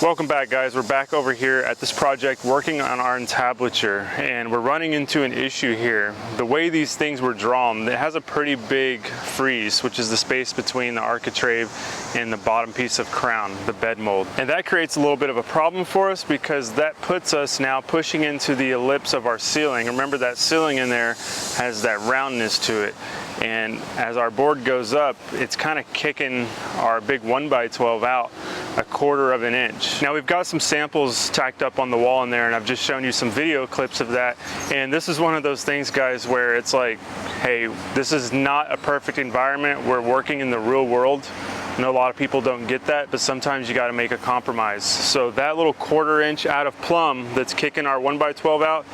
Welcome back, guys. We're back over here at this project working on our entablature, and we're running into an issue here. The way these things were drawn, it has a pretty big frieze, which is the space between the architrave and the bottom piece of crown, the bed mold. And that creates a little bit of a problem for us because that puts us now pushing into the ellipse of our ceiling. Remember, that ceiling in there has that roundness to it. And as our board goes up, it's kind of kicking our big 1x12 out 1/4 of an inch. Now we've got some samples tacked up on the wall in there, and I've just shown you some video clips of that. And this is one of those things, guys, where it's like, hey, this is not a perfect environment. We're working in the real world. I know a lot of people don't get that, but sometimes you got to make a compromise. So that little 1/4 inch out of plumb that's kicking our 1x12 out,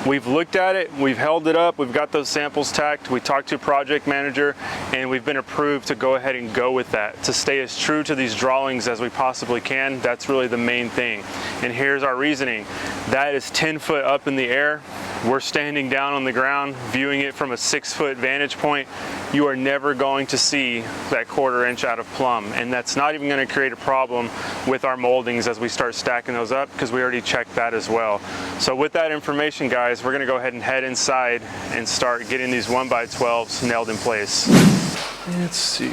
we've looked at it, we've held it up, we've got those samples tacked, we talked to a project manager, and we've been approved to go ahead and go with that, to stay as true to these drawings as we possibly can. That's really the main thing. And here's our reasoning. That is 10 foot up in the air. We're standing down on the ground, viewing it from a 6-foot vantage point. You are never going to see that 1/4 inch out of plumb, and that's not even going to create a problem with our moldings as we start stacking those up, because we already checked that as well. So with that information, guys, we're going to go ahead and head inside and start getting these 1x12s nailed in place. Let's see.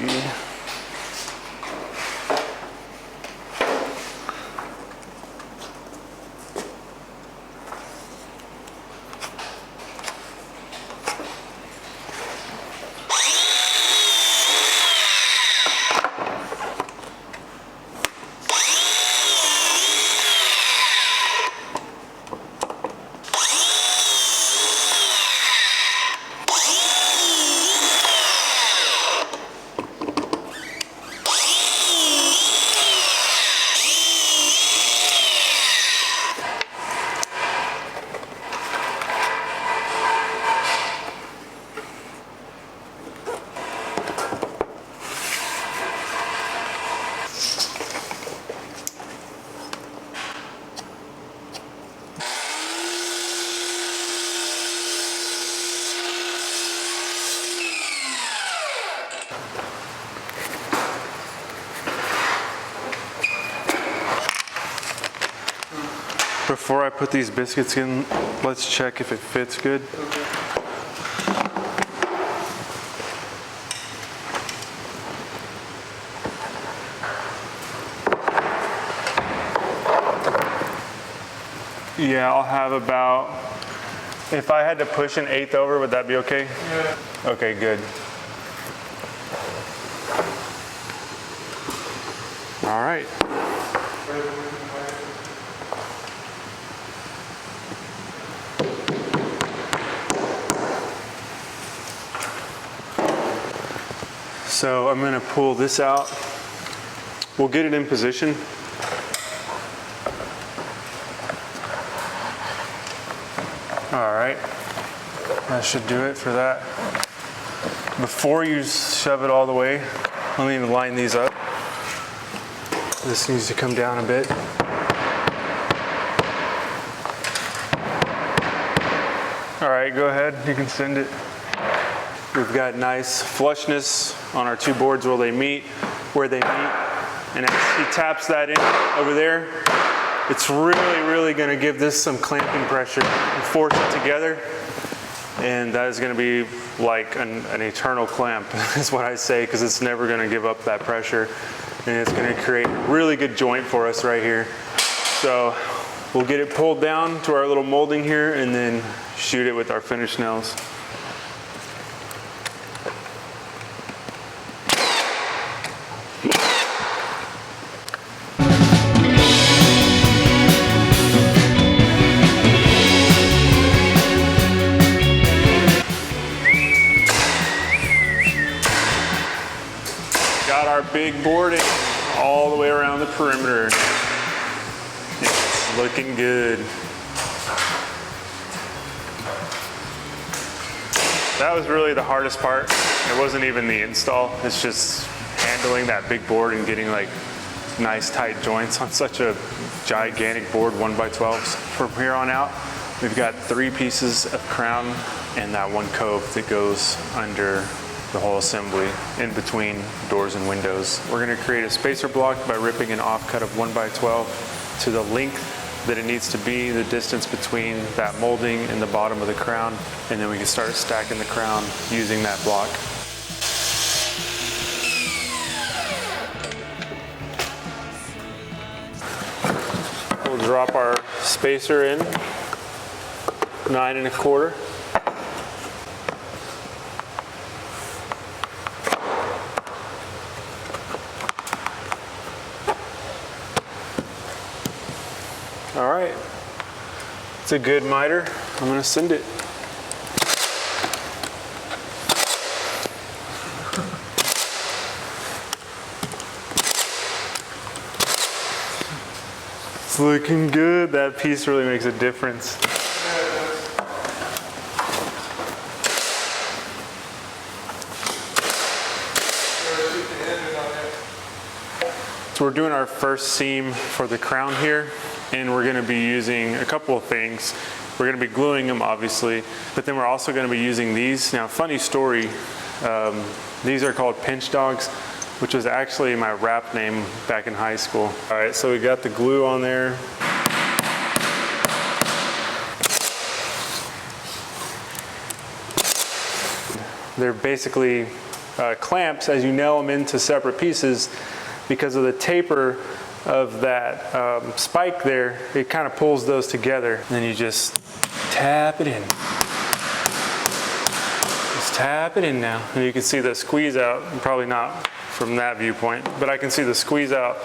Before I put these biscuits in, let's check if it fits good. Yeah, I'll have about, if I had to push an 1/8 over, would that be okay? Yeah. Okay, good. All right. So I'm going to pull this out. We'll get it in position. All right, that should do it for that. Before you shove it all the way, let me line these up. This needs to come down a bit. All right, go ahead, you can send it. We've got nice flushness on our two boards where they meet. And as he taps that in over there, it's really gonna give this some clamping pressure and force it together. And that is gonna be like an eternal clamp, is what I say, because it's never gonna give up that pressure. And it's gonna create a really good joint for us right here. So we'll get it pulled down to our little molding here and then shoot it with our finish nails. Got our big boarding all the way around the perimeter. It's looking good. That was really the hardest part. It wasn't even the install. It's just handling that big board and getting like nice tight joints on such a gigantic board, 1x12s. From here on out, we've got 3 pieces of crown and that one cove that goes under the whole assembly in between doors and windows. We're going to create a spacer block by ripping an offcut of 1x12 to the length that it needs to be, the distance between that molding and the bottom of the crown, and then we can start stacking the crown using that block. We'll drop our spacer in, 9 1/4. All right, it's a good miter. I'm gonna send it. It's looking good. That piece really makes a difference. So we're doing our first seam for the crown here, and we're gonna be using a couple of things. We're gonna be gluing them, obviously, but then we're also gonna be using these. Now, funny story, these are called pinch dogs, which was actually my rap name back in high school. All right, so we got the glue on there. They're basically clamps as you nail them into separate pieces. Because of the taper of that spike there, it kind of pulls those together. And then you just tap it in. Just tap it in now. And you can see the squeeze out, probably not from that viewpoint, but I can see the squeeze out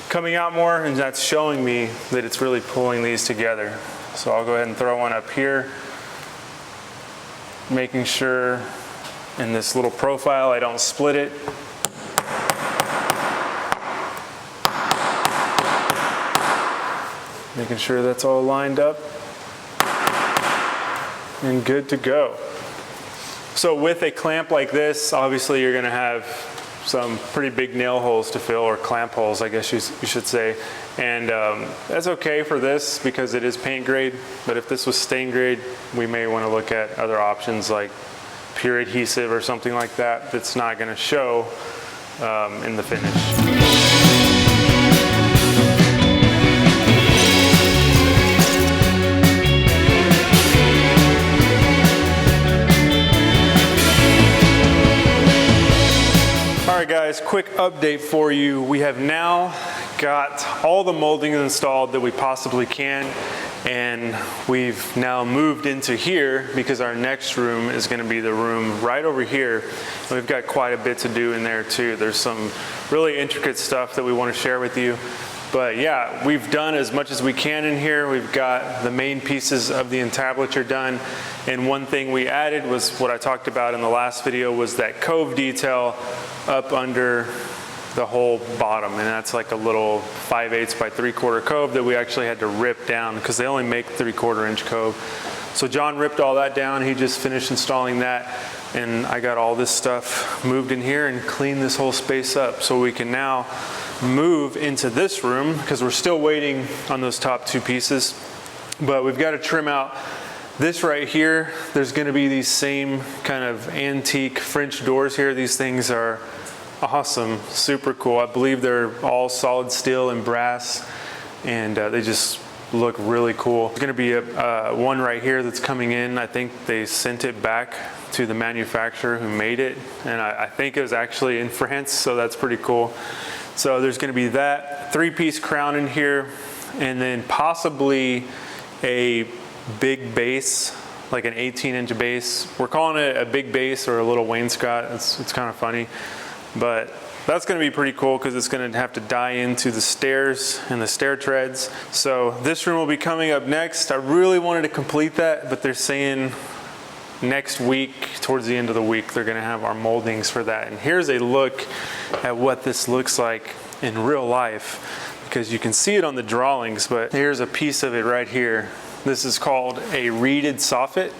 coming out more, and that's showing me that it's really pulling these together. So I'll go ahead and throw one up here, making sure in this little profile I don't split it. Making sure that's all lined up and good to go. So with a clamp like this, obviously you're gonna have some pretty big nail holes to fill, or clamp holes, I guess you should say. And that's okay for this because it is paint grade, but if this was stain grade, we may wanna look at other options like pure adhesive or something like that that's not gonna show in the finish. All right guys, quick update for you. We have now got all the moldings installed that we possibly can, and we've now moved into here because our next room is going to be the room right over here. We've got quite a bit to do in there too. There's some really intricate stuff that we want to share with you. But yeah, we've done as much as we can in here. We've got the main pieces of the entablature done. And one thing we added was what I talked about in the last video, was that cove detail up under the whole bottom. And that's like a little 5/8 by 3/4 cove that we actually had to rip down because they only make 3/4 inch cove. So John ripped all that down. He just finished installing that. And I got all this stuff moved in here and cleaned this whole space up. So we can now move into this room because we're still waiting on those top two pieces. But we've got to trim out this right here. There's going to be these same kind of antique French doors here. These things are awesome, super cool. I believe they're all solid steel and brass, and they just look really cool. There's going to be a one right here that's coming in. I think they sent it back to the manufacturer who made it, and I think it was actually in France, so that's pretty cool. So there's going to be that 3-piece crown in here, and then possibly a big base, like an 18-inch base. We're calling it a big base or a little wainscot. It's kind of funny, but that's going to be pretty cool because it's going to have to die into the stairs and the stair treads. So this room will be coming up next. I really wanted to complete that, but they're saying next week, towards the end of the week, they're going to have our moldings for that. And here's a look at what this looks like in real life, because you can see it on the drawings, but here's a piece of it right here. This is called a reeded soffit.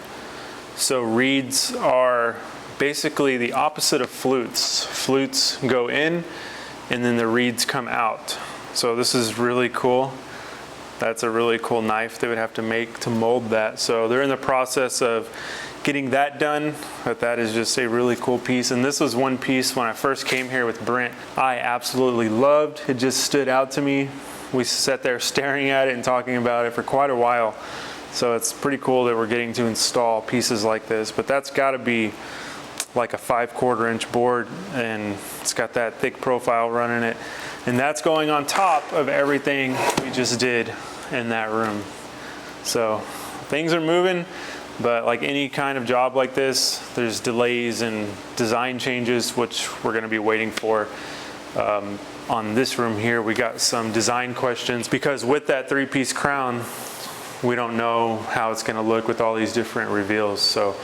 So reeds are basically the opposite of flutes. Flutes go in and then the reeds come out. So this is really cool. That's a really cool knife they would have to make to mold that. So they're in the process of getting that done, but that is just a really cool piece. And this was one piece when I first came here with Brent I absolutely loved. It just stood out to me we sat there staring at it and talking about it for quite a while. So it's pretty cool that we're getting to install pieces like this, but that's got to be like a 5/4 inch board, and it's got that thick profile running it. And that's going on top of everything we just did in that room. So things are moving, but like any kind of job like this, there's delays and design changes, which we're gonna be waiting for. On this room here, we got some design questions because with that 3-piece crown, we don't know how it's gonna look with all these different reveals. So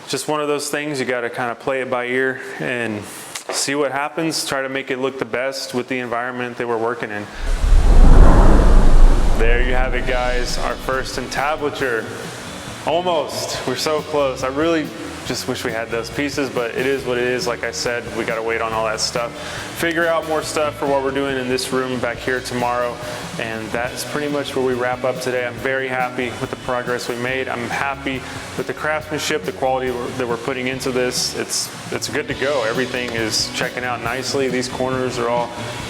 just one of those things, you gotta kind of play it by ear and see what happens, try to make it look the best with the environment that we're working in. There you have it, guys, our first entablature. Almost, we're so close. I really just wish we had those pieces, but it is what it is. Like I said, we gotta wait on all that stuff. Figure out more stuff for what we're doing in this room back here tomorrow. And that's pretty much where we wrap up today. I'm very happy with the progress we made. I'm happy with the craftsmanship, the quality that we're putting into this. It's good to go. Everything is checking out nicely. These corners are all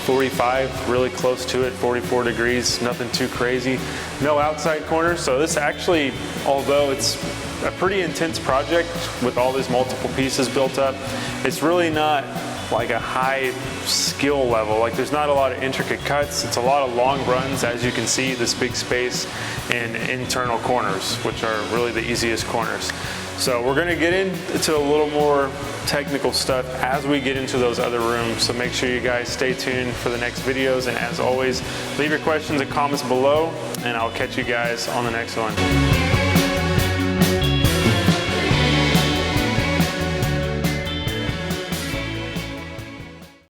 45, really close to it, 44 degrees, nothing too crazy. No outside corners. So this actually, although it's a pretty intense project with all these multiple pieces built up, it's really not like a high skill level. Like there's not a lot of intricate cuts. It's a lot of long runs, as you can see, this big space and internal corners, which are really the easiest corners. So we're gonna get into a little more technical stuff as we get into those other rooms. So make sure you guys stay tuned for the next videos. And as always, leave your questions and comments below, and I'll catch you guys on the next one.